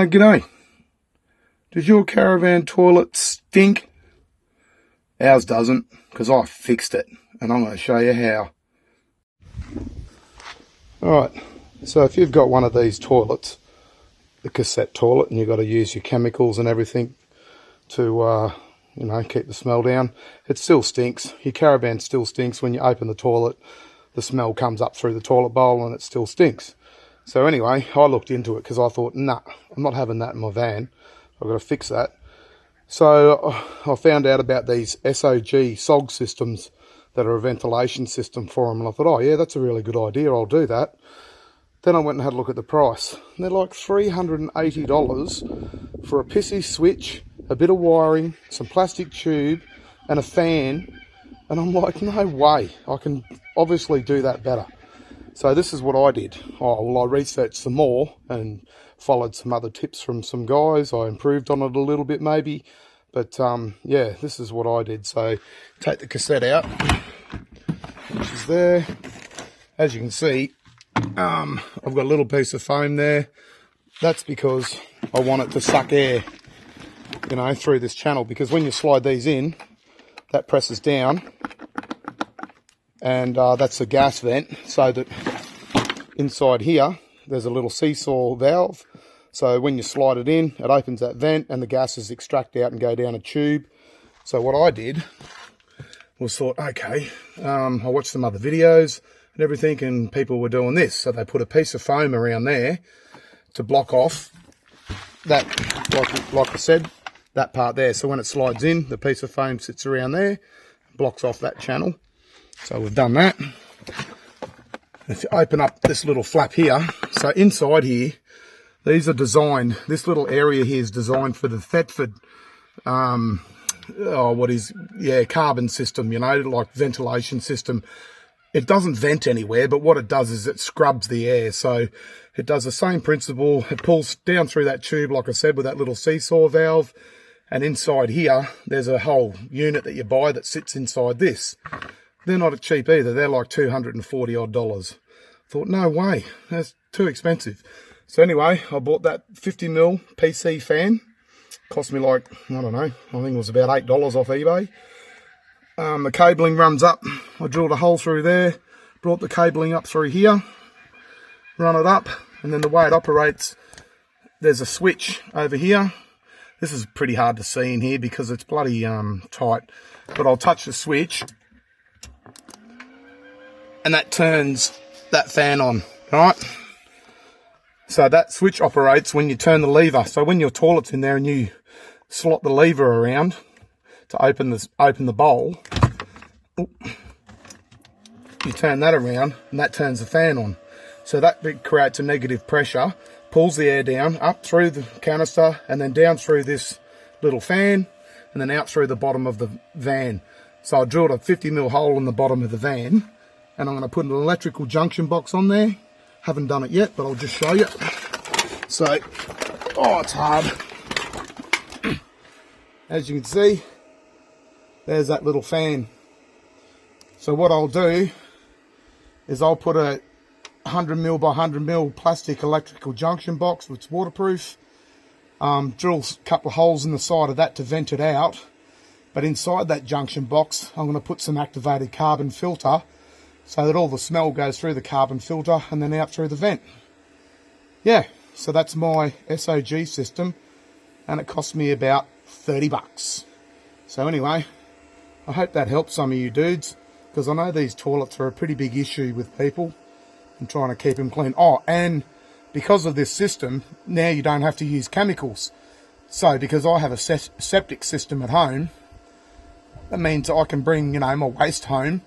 G'day. Does your caravan toilet stink? Ours doesn't, because I fixed it, and I'm going to show you how. Alright, so if you've got one of these toilets, the cassette toilet, and you've got to use your chemicals and everything to, keep the smell down, it still stinks. Your caravan still stinks. When you open the toilet, the smell comes up through the toilet bowl and it still stinks. So anyway, I looked into it because I thought, nah, I'm not having that in my van. I've got to fix that. So I found out about these S.O.G systems that are a ventilation system for them. And I thought, oh yeah, that's a really good idea. I'll do that. Then I went and had a look at the price. And they're like $380 for a pissy switch, a bit of wiring, some plastic tube, and a fan. And I'm like, no way. I can obviously do that better. So this is what I did. I researched some more and followed some other tips from some guys. I improved on it a little bit maybe. But yeah, this is what I did. So take the cassette out, which is there. As you can see, I've got a little piece of foam there. That's because I want it to suck air, through this channel. Because when you slide these in, that presses down. And that's the gas vent, so that inside here there's a little seesaw valve, so when you slide it in, it opens that vent and the gases extract out and go down a tube. So what I did was thought, okay, I watched some other videos and everything, and people were doing this. So they put a piece of foam around there to block off that, like I said, that part there. So when it slides in, the piece of foam sits around there, blocks off that channel. So we've done that. If you open up this little flap here, so inside here, these are designed, this little area here is designed for the Thetford, carbon system, like ventilation system. It doesn't vent anywhere, but what it does is it scrubs the air. So it does the same principle. It pulls down through that tube, like I said, with that little seesaw valve. And inside here, there's a whole unit that you buy that sits inside this. They're not cheap either. They're like $240 odd. Thought, no way, that's too expensive. So anyway, I bought that 50mm PC fan. Cost me like, I don't know, I think it was about $8 off eBay. The cabling runs up. I drilled a hole through there, brought the cabling up through here, run it up, and then the way it operates, there's a switch over here. This is pretty hard to see in here because it's bloody tight, but I'll touch the switch and that turns that fan on, right? So that switch operates when you turn the lever. So when your toilet's in there and you slot the lever around to open the bowl, you turn that around and that turns the fan on. So that creates a negative pressure, pulls the air down, up through the canister and then down through this little fan and then out through the bottom of the van. So I drilled a 50mm hole in the bottom of the van, and I'm going to put an electrical junction box on there. Haven't done it yet, but I'll just show you. So, it's hard. As you can see, there's that little fan. So what I'll do is I'll put a 100mm by 100mm plastic electrical junction box that's waterproof. Drill a couple of holes in the side of that to vent it out. But inside that junction box, I'm going to put some activated carbon filter so that all the smell goes through the carbon filter and then out through the vent. Yeah, so that's my S.O.G system, and it cost me about $30. So anyway, I hope that helps some of you dudes, because I know these toilets are a pretty big issue with people and trying to keep them clean. Oh, and because of this system, now you don't have to use chemicals. So because I have a septic system at home, that means I can bring, my waste home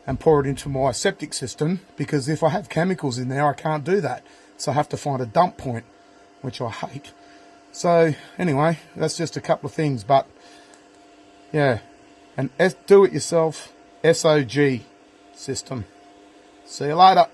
and pour it into my septic system, because if I have chemicals in there, I can't do that. So I have to find a dump point, which I hate. So anyway, that's just a couple of things, but yeah, and do it yourself S.O.G system. See you later.